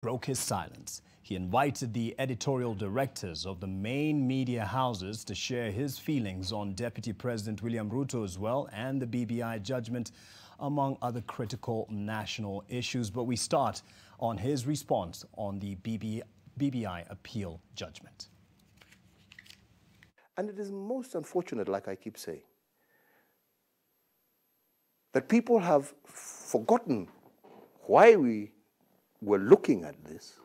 broke his silence. He invited the editorial directors of the main media houses to share his feelings on Deputy President William Ruto as well and the BBI judgment, among other critical national issues. But we start on his response on the BBI appeal judgment. And it is most unfortunate, like I keep saying, that people have forgotten why we were looking at this,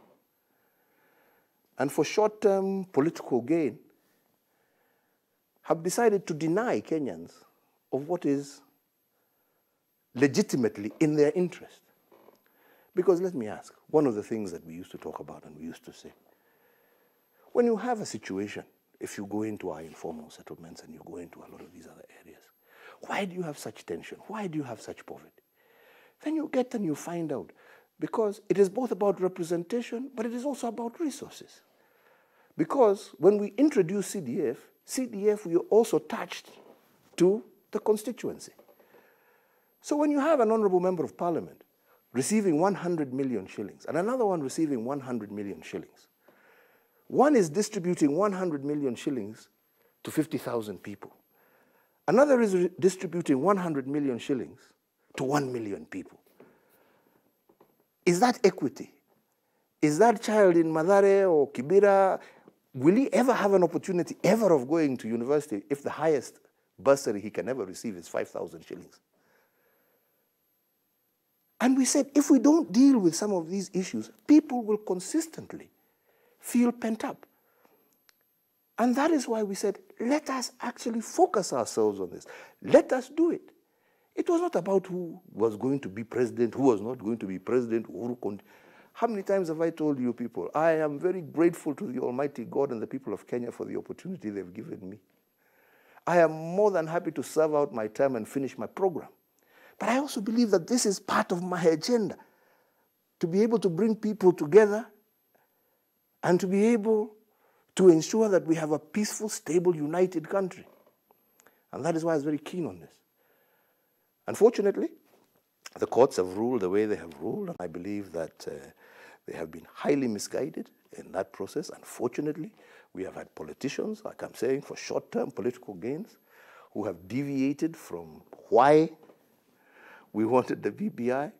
and for short-term political gain have decided to deny Kenyans of what is legitimately in their interest. Because let me ask, one of the things that we used to talk about and we used to say, when you have a situation, if you go into our informal settlements and you go into a lot of these other areas, why do you have such tension? Why do you have such poverty? Then you get and you find out, because it is both about representation, but it is also about resources. Because when we introduced CDF, we also touched to the constituency. So when you have an honorable member of parliament receiving 100 million shillings and another one receiving 100 million shillings, one is distributing 100 million shillings to 50,000 people. Another is distributing 100 million shillings to 1 million people. Is that equity? Is that child in Mathare or Kibera, will he ever have an opportunity ever of going to university if the highest bursary he can ever receive is 5,000 shillings? And we said, if we don't deal with some of these issues, people will consistently feel pent up. And that is why we said, let us actually focus ourselves on this. Let us do it. It was not about who was going to be president, who was not going to be president, Uhuru. How many times have I told you people, I am very grateful to the Almighty God and the people of Kenya for the opportunity they've given me. I am more than happy to serve out my term and finish my program. But I also believe that this is part of my agenda, to be able to bring people together and to be able to ensure that we have a peaceful, stable, united country. And that is why I was very keen on this. Unfortunately, the courts have ruled the way they have ruled, and I believe that they have been highly misguided in that process. Unfortunately, we have had politicians, like I'm saying, for short-term political gains, who have deviated from why we wanted the BBI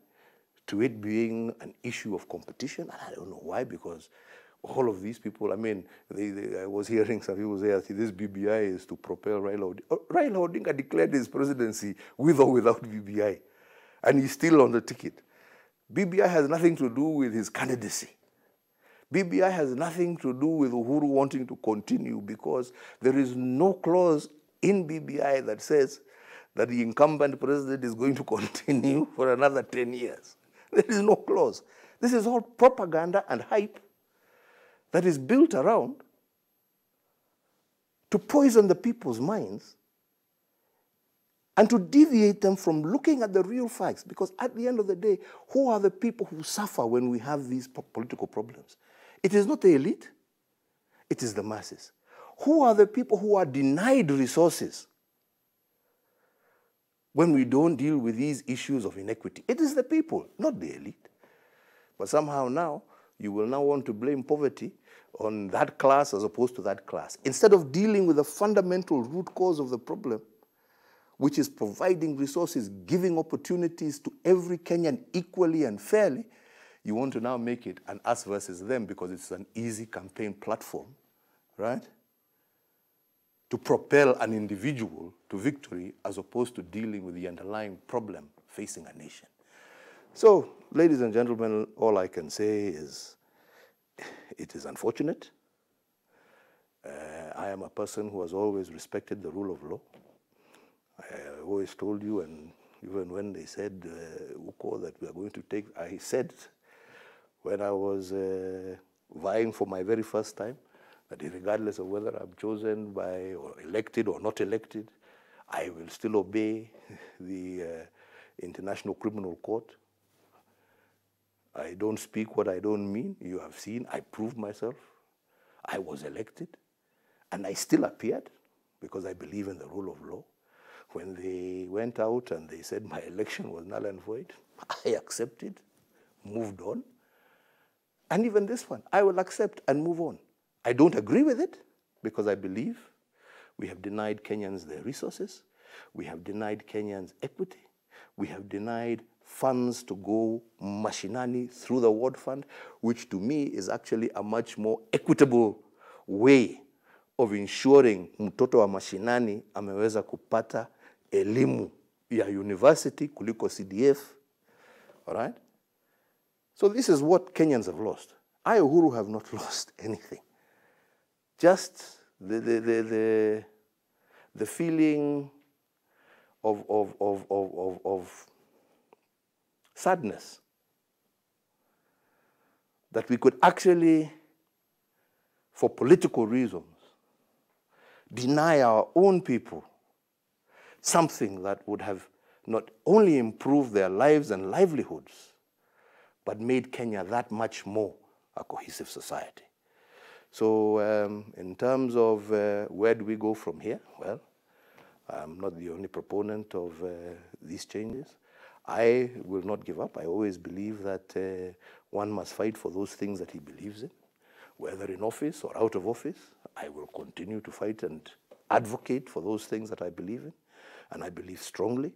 to it being an issue of competition. And I don't know why, because all of these people, I mean, I was hearing some people say, this BBI is to propel Raila Odinga. Raila Odinga declared his presidency with or without BBI, and he's still on the ticket. BBI has nothing to do with his candidacy. BBI has nothing to do with Uhuru wanting to continue, because there is no clause in BBI that says that the incumbent president is going to continue for another 10 years. There is no clause. This is all propaganda and hype that is built around to poison the people's minds and to deviate them from looking at the real facts. Because at the end of the day, who are the people who suffer when we have these political problems? It is not the elite, it is the masses. Who are the people who are denied resources when we don't deal with these issues of inequity? It is the people, not the elite. But somehow now, you will now want to blame poverty on that class as opposed to that class, instead of dealing with the fundamental root cause of the problem, which is providing resources, giving opportunities to every Kenyan equally and fairly. You want to now make it an us versus them because it's an easy campaign platform, right? To propel an individual to victory as opposed to dealing with the underlying problem facing a nation. So, ladies and gentlemen, all I can say is it is unfortunate. I am a person who has always respected the rule of law. I always told you, and even when they said, Uko, that we are going to take, I said when I was vying for my very first time, that regardless of whether I'm chosen by or elected or not elected, I will still obey the International Criminal Court. I don't speak what I don't mean. You have seen, I proved myself. I was elected, and I still appeared because I believe in the rule of law. When they went out and they said my election was null and void, I accepted, moved on, And even this one, I will accept and move on. I don't agree with it because I believe we have denied Kenyans their resources. We have denied Kenyans equity. We have denied funds to go mashinani through the ward fund, which to me is actually a much more equitable way of ensuring mtoto wa mashinani ameweza kupata elimu ya university kuliko CDF. All right? So this is what Kenyans have lost. I, Uhuru, have not lost anything. Just the feeling of sadness that we could actually, for political reasons, deny our own people something that would have not only improved their lives and livelihoods, but made Kenya that much more a cohesive society. So in terms of where do we go from here? Well, I'm not the only proponent of these changes. I will not give up. I always believe that one must fight for those things that he believes in, whether in office or out of office. I will continue to fight and advocate for those things that I believe in. And I believe strongly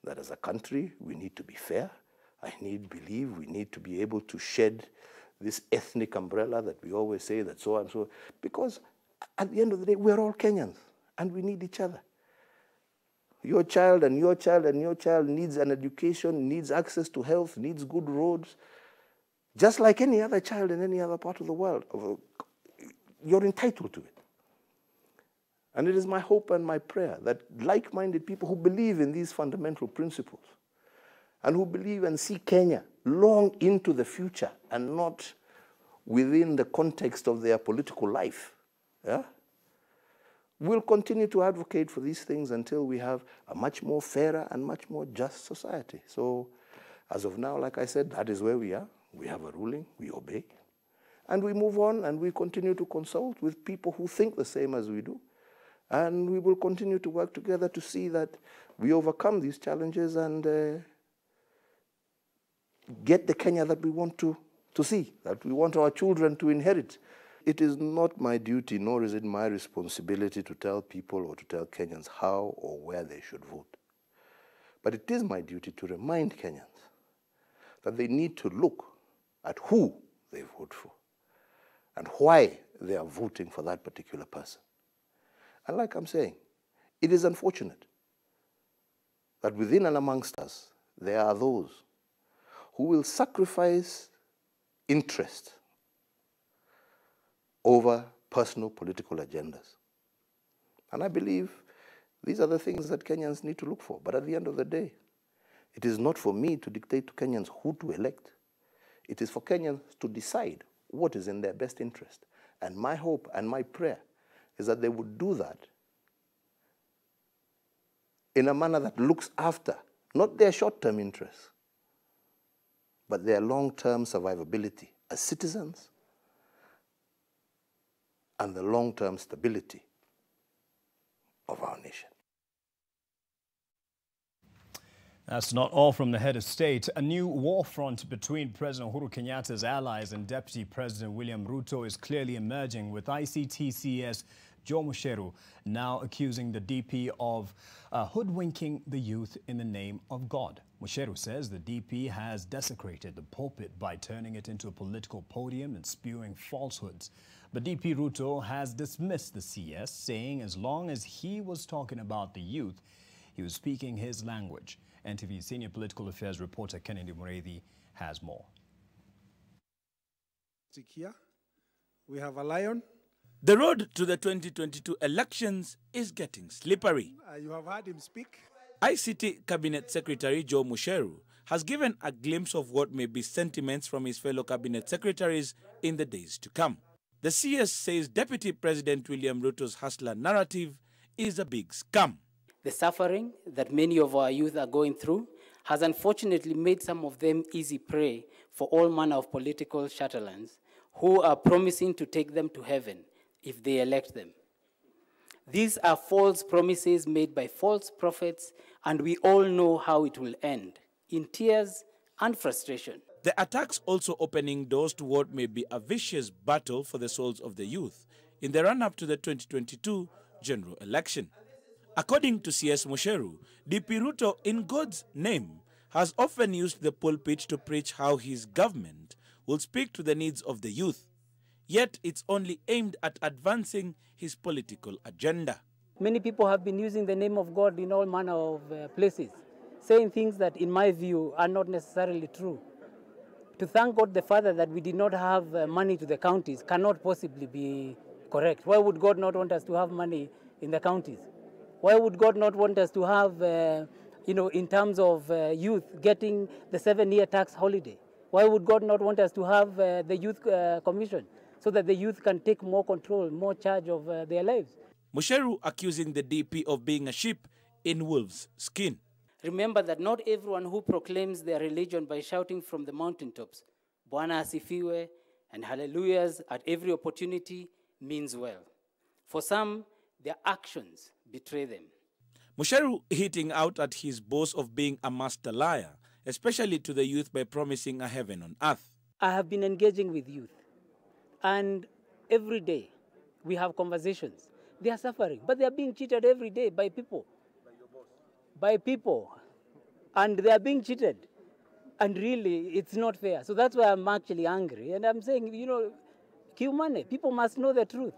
that as a country, we need to be fair. I believe we need to be able to shed this ethnic umbrella that we always say that so and so, because at the end of the day, we're all Kenyans and we need each other. Your child and your child and your child needs an education, needs access to health, needs good roads, just like any other child in any other part of the world. You're entitled to it. And it is my hope and my prayer that like-minded people who believe in these fundamental principles and who believe and see Kenya long into the future and not within the context of their political life, yeah, will continue to advocate for these things until we have a much more fairer and much more just society. So as of now, like I said, that is where we are. We have a ruling, we obey, and we move on and we continue to consult with people who think the same as we do. And we will continue to work together to see that we overcome these challenges and get the Kenya that we want to see, that we want our children to inherit. It is not my duty, nor is it my responsibility to tell people or to tell Kenyans how or where they should vote. But it is my duty to remind Kenyans that they need to look at who they vote for and why they are voting for that particular person. And like I'm saying, it is unfortunate that within and amongst us, there are those who will sacrifice interest over personal political agendas. And I believe these are the things that Kenyans need to look for. But at the end of the day, it is not for me to dictate to Kenyans who to elect. It is for Kenyans to decide what is in their best interest. And my hope and my prayer is that they would do that in a manner that looks after not their short-term interests, but their long-term survivability as citizens and the long-term stability of our nation. That's not all from the head of state. A new war front between President Uhuru Kenyatta's allies and Deputy President William Ruto is clearly emerging, with ICTCS Joe Musheru now accusing the DP of hoodwinking the youth in the name of God. Musheru says the DP has desecrated the pulpit by turning it into a political podium and spewing falsehoods. But DP Ruto has dismissed the CS, saying as long as he was talking about the youth, he was speaking his language. NTV senior political affairs reporter Kennedy Mureithi has more. Here we have a lion. The road to the 2022 elections is getting slippery. You have heard him speak. ICT Cabinet Secretary Joe Musheru has given a glimpse of what may be sentiments from his fellow cabinet secretaries in the days to come. The CS says Deputy President William Ruto's hustler narrative is a big scam. The suffering that many of our youth are going through has unfortunately made some of them easy prey for all manner of political charlatans who are promising to take them to heaven if they elect them. These are false promises made by false prophets, and we all know how it will end, in tears and frustration. The attacks also opening doors to what may be a vicious battle for the souls of the youth in the run-up to the 2022 general election. According to CS Musheru, DP Ruto, in God's name, has often used the pulpit to preach how his government will speak to the needs of the youth. Yet it's only aimed at advancing his political agenda. Many people have been using the name of God in all manner of places, saying things that, in my view, are not necessarily true. To thank God the Father that we did not have money to the counties cannot possibly be correct. Why would God not want us to have money in the counties? Why would God not want us to have, in terms of youth, getting the 7-year tax holiday? Why would God not want us to have the youth commission so that the youth can take more control, more charge of their lives? Musheru accusing the DP of being a sheep in wolf's skin. Remember that not everyone who proclaims their religion by shouting from the mountaintops, Bwana asifiwe, and hallelujahs at every opportunity means well. For some, their actions betray them. Musheru hitting out at his boast of being a master liar, especially to the youth by promising a heaven on earth. I have been engaging with youth, and every day we have conversations. They are suffering, but they are being cheated every day by people. By people, and they are being cheated, and really it's not fair. So that's why I'm actually angry, and I'm saying, Kiumane, people must know the truth.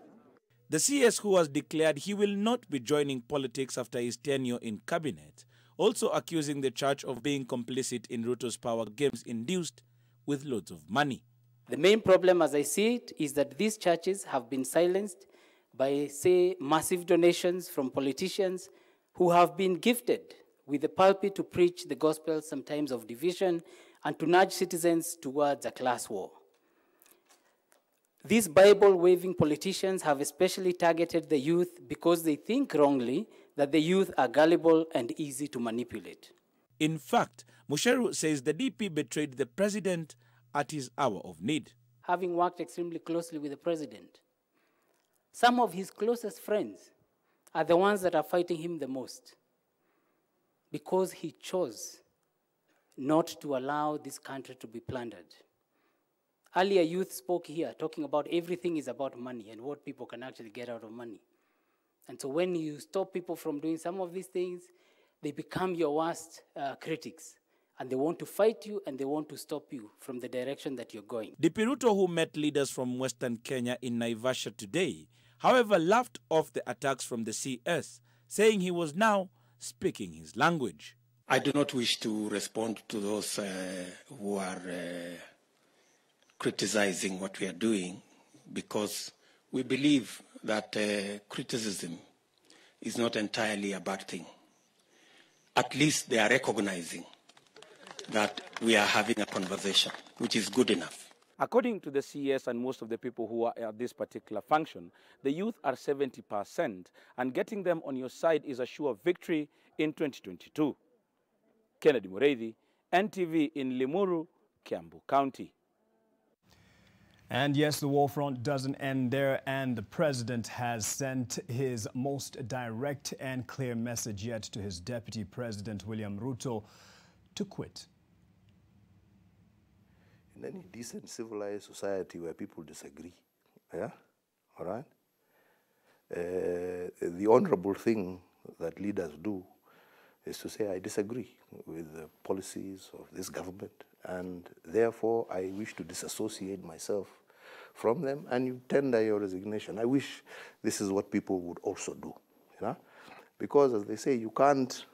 The CS, who has declared he will not be joining politics after his tenure in cabinet, also accusing the church of being complicit in Ruto's power games induced with loads of money. The main problem, as I see it, is that these churches have been silenced by, say, massive donations from politicians who have been gifted with the pulpit to preach the gospel, sometimes of division, and to nudge citizens towards a class war. These Bible-waving politicians have especially targeted the youth because they think wrongly that the youth are gullible and easy to manipulate. In fact, Musheru says the DP betrayed the president at his hour of need. Having worked extremely closely with the president, some of his closest friends are the ones that are fighting him the most because he chose not to allow this country to be plundered. Earlier, youth spoke here talking about everything is about money and what people can actually get out of money. And so when you stop people from doing some of these things, they become your worst critics. And they want to fight you and they want to stop you from the direction that you're going. DP Ruto, who met leaders from Western Kenya in Naivasha today, however, laughed off the attacks from the CS, saying he was now speaking his language. I do not wish to respond to those who are criticizing what we are doing, because we believe that criticism is not entirely a bad thing. At least they are recognizing that we are having a conversation, which is good enough. According to the CS and most of the people who are at this particular function, the youth are 70%, and getting them on your side is a sure victory in 2022. Kennedy Mureithi, NTV in Limuru, Kiambu County. And yes, the war front doesn't end there, and the president has sent his most direct and clear message yet to his deputy president, William Ruto, to quit. In any decent, civilized society where people disagree, yeah, all right, the honorable thing that leaders do is to say, I disagree with the policies of this government, and therefore I wish to disassociate myself from them, and you tender your resignation. I wish this is what people would also do, you know, because as they say, you can't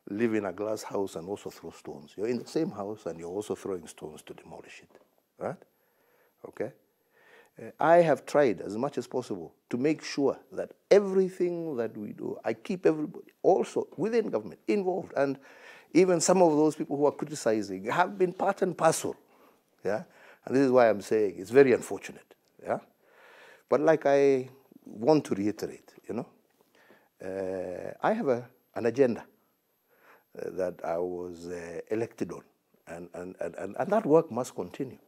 live in a glass house and also throw stones. You're in the same house and you're also throwing stones to demolish it, right? Okay? I have tried as much as possible to make sure that everything that we do, I keep everybody also within government involved, and even some of those people who are criticizing have been part and parcel, yeah? And this is why I'm saying it's very unfortunate, yeah? But like I want to reiterate, you know, I have an agenda that I was elected on, and that work must continue.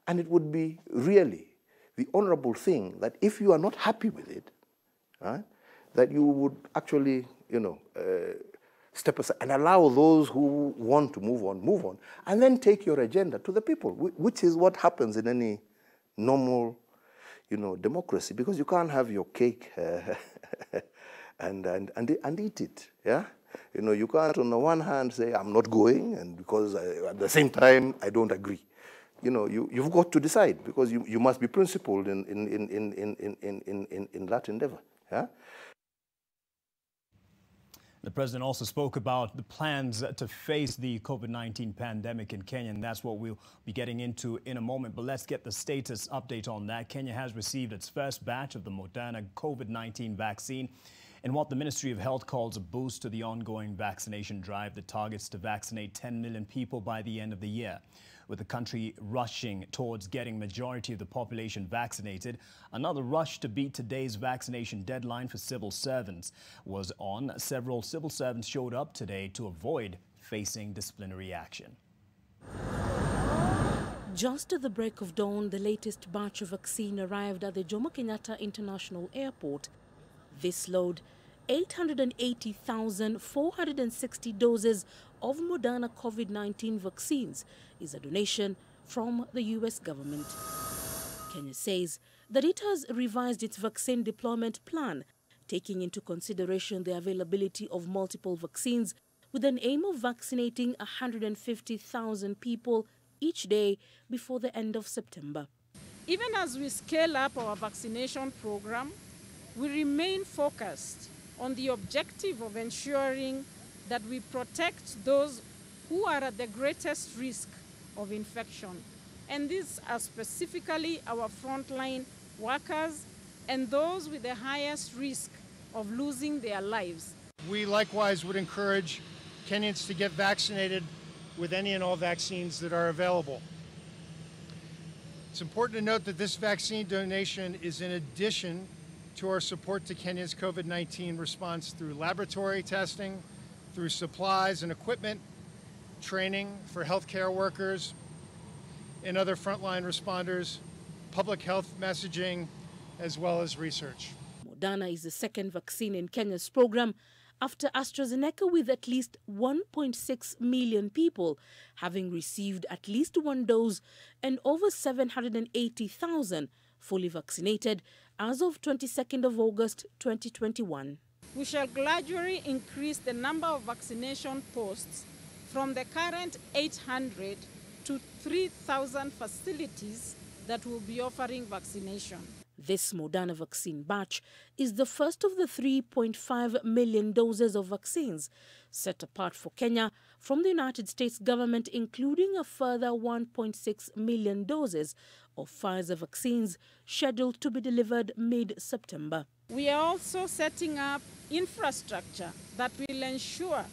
And it would be really the honorable thing that if you are not happy with it, right, that you would actually, you know, step aside and allow those who want to move on, and then take your agenda to the people, which is what happens in any normal, democracy, because you can't have your cake and eat it, yeah? You can't on the one hand say, I'm not going, and because at the same time, I don't agree. You've got to decide, because you must be principled in that endeavor, yeah? The president also spoke about the plans to face the COVID-19 pandemic in Kenya, and that's what we'll be getting into in a moment. But let's get the status update on that. Kenya has received its first batch of the Moderna COVID-19 vaccine in what the Ministry of Health calls a boost to the ongoing vaccination drive that targets to vaccinate 10 million people by the end of the year. With the country rushing towards getting majority of the population vaccinated, another rush to beat today's vaccination deadline for civil servants was on. Several civil servants showed up today to avoid facing disciplinary action. Just at the break of dawn, the latest batch of vaccine arrived at the Jomo Kenyatta International Airport. This load, 880,460 doses of Moderna COVID-19 vaccines, is a donation from the U.S. government. Kenya says that it has revised its vaccine deployment plan, taking into consideration the availability of multiple vaccines with an aim of vaccinating 150,000 people each day before the end of September. Even as we scale up our vaccination program, we remain focused on the objective of ensuring that we protect those who are at the greatest risk of infection. And these are specifically our frontline workers and those with the highest risk of losing their lives. We likewise would encourage Kenyans to get vaccinated with any and all vaccines that are available. It's important to note that this vaccine donation is in addition to our support to Kenya's COVID-19 response through laboratory testing, through supplies and equipment, training for healthcare workers and other frontline responders, public health messaging, as well as research. Moderna is the second vaccine in Kenya's program after AstraZeneca, with at least 1.6 million people having received at least one dose and over 780,000 fully vaccinated as of 22nd of August 2021. We shall gradually increase the number of vaccination posts from the current 800 to 3,000 facilities that will be offering vaccination. This Moderna vaccine batch is the first of the 3.5 million doses of vaccines set apart for Kenya from the United States government, including a further 1.6 million doses of Pfizer vaccines scheduled to be delivered mid-September. We are also setting up infrastructure that will ensure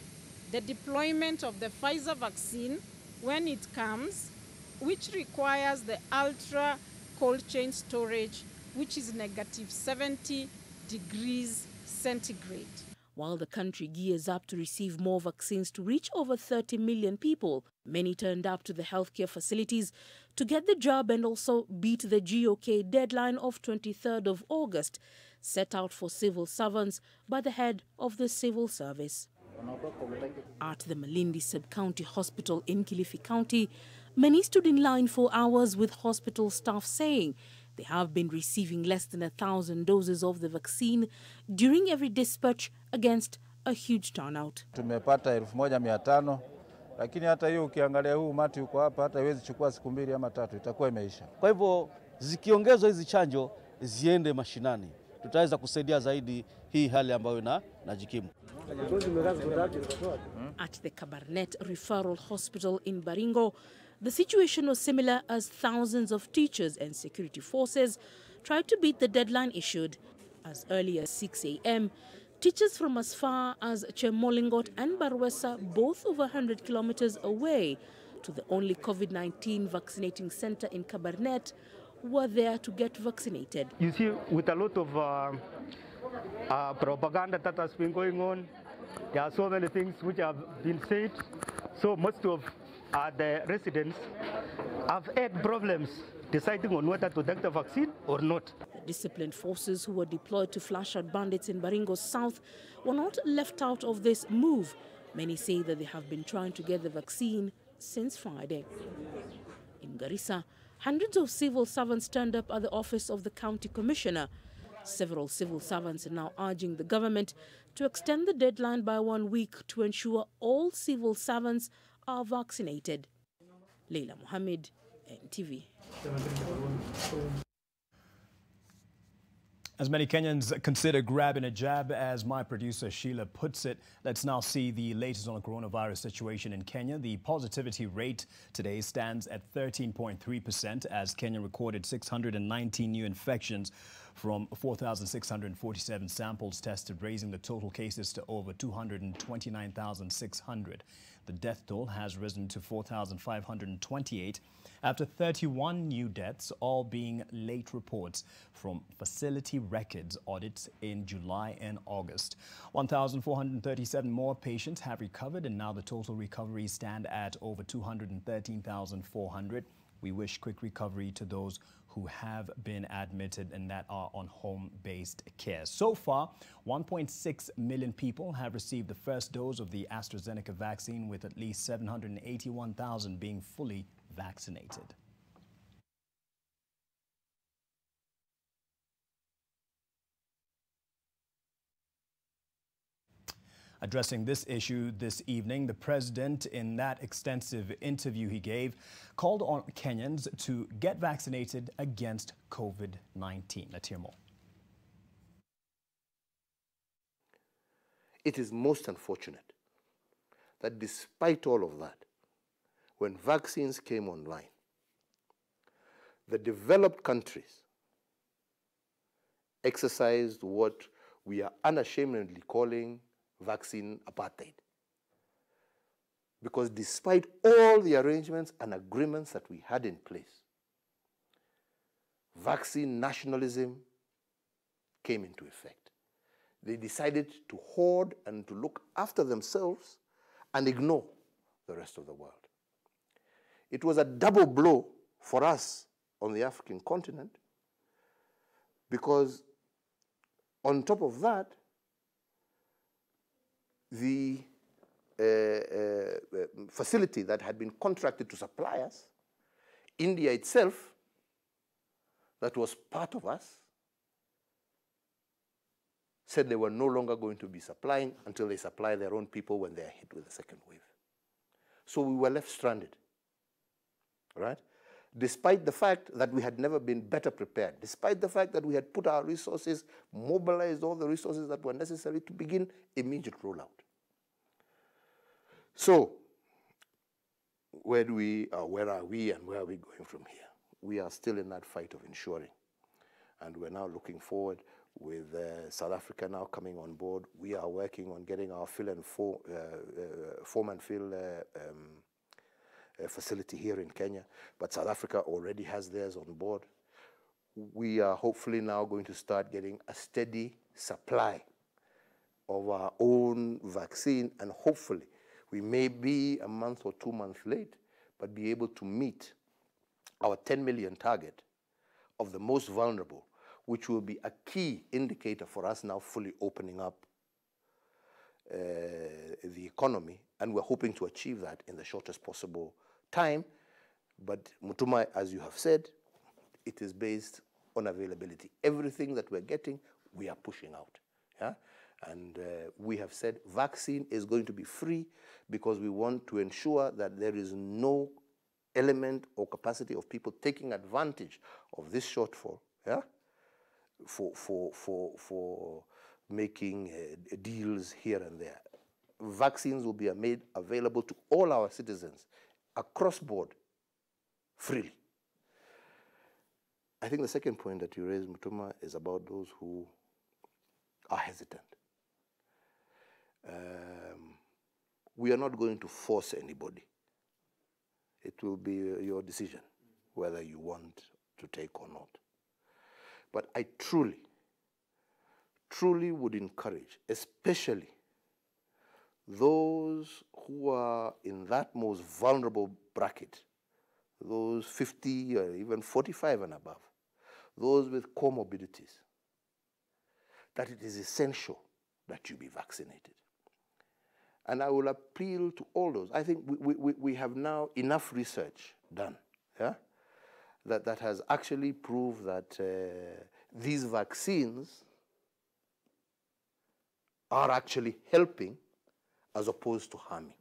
the deployment of the Pfizer vaccine when it comes, which requires the ultra cold chain storage, which is negative 70 degrees centigrade. While the country gears up to receive more vaccines to reach over 30 million people, many turned up to the healthcare facilities to get the job and also beat the GOK deadline of 23rd of August, set out for civil servants by the head of the civil service. At the Malindi Sub-County Hospital in Kilifi County, many stood in line for hours, with hospital staff saying they have been receiving less than 1,000 doses of the vaccine during every dispatch against a huge turnout. Tumepata 1,500, lakini hata hiyo ukiangalia huu umati uko hapa hata haiwezi chukua siku 2 ama 3, itakuwa imeisha. Kwa hivyo zikiongezwa hizi chanjo ziende mashinani, tutaweza kusaidia zaidi hii hali ambayo inajikimu. At the Kabarnet Referral Hospital in Baringo, the situation was similar as thousands of teachers and security forces tried to beat the deadline issued. As early as 6 a.m., teachers from as far as Chemolingot and Barwesa, both over 100 kilometers away, to the only COVID-19 vaccinating center in Kabarnet, were there to get vaccinated. You see, with a lot of propaganda that has been going on, there are so many things which have been said. So most of the residents have had problems deciding on whether to take the vaccine or not. The disciplined forces who were deployed to flash out bandits in Baringo South were not left out of this move. Many say that they have been trying to get the vaccine since Friday. In Garissa, hundreds of civil servants turned up at the office of the county commissioner. Several civil servants are now urging the government to extend the deadline by 1 week to ensure all civil servants are vaccinated. Leila Mohammed, NTV. As many Kenyans consider grabbing a jab, as my producer Sheila puts it, let's now see the latest on the coronavirus situation in Kenya. The positivity rate today stands at 13.3% as Kenya recorded 619 new infections from 4,647 samples tested, raising the total cases to over 229,600. The death toll has risen to 4,528 after 31 new deaths, all being late reports from facility records audits in July and August. 1,437 more patients have recovered, and now the total recoveries stand at over 213,400. We wish quick recovery to those who have been admitted and that are on home-based care. So far, 1.6 million people have received the first dose of the AstraZeneca vaccine, with at least 781,000 being fully vaccinated. Addressing this issue this evening, the president, in that extensive interview he gave, called on Kenyans to get vaccinated against COVID-19. Let's hear more. It is most unfortunate that despite all of that, when vaccines came online, the developed countries exercised what we are unashamedly calling vaccine apartheid. Because despite all the arrangements and agreements that we had in place, vaccine nationalism came into effect. They decided to hoard and to look after themselves and ignore the rest of the world. It was a double blow for us on the African continent, because on top of that, the facility that had been contracted to supply us, India itself, that was part of us, said they were no longer going to be supplying until they supply their own people when they are hit with the second wave. So we were left stranded, right? Despite the fact that we had never been better prepared, despite the fact that we had put our resources, mobilized all the resources that were necessary to begin immediate rollout. So, where are we and where are we going from here? We are still in that fight of ensuring. And we're now looking forward with South Africa now coming on board. We are working on getting our fill and form and fill facility here in Kenya, but South Africa already has theirs on board. We are hopefully now going to start getting a steady supply of our own vaccine, and hopefully we may be a month or 2 months late, but be able to meet our 10 million target of the most vulnerable, which will be a key indicator for us now fully opening up the economy, and we're hoping to achieve that in the shortest possible time. But Mutuma, as you have said, it is based on availability. Everything that we're getting, we are pushing out. Yeah? And we have said vaccine is going to be free because we want to ensure that there is no element or capacity of people taking advantage of this shortfall, yeah, for making deals here and there. Vaccines will be made available to all our citizens across board freely. I think the second point that you raised, Mutuma, is about those who are hesitant. We are not going to force anybody. It will be your decision whether you want to take or not. But I truly, truly would encourage, especially those who are in that most vulnerable bracket, those 50 or even 45 and above, those with comorbidities, that it is essential that you be vaccinated. And I will appeal to all those. I think we have now enough research done, yeah, that has actually proved that these vaccines are actually helping as opposed to harming.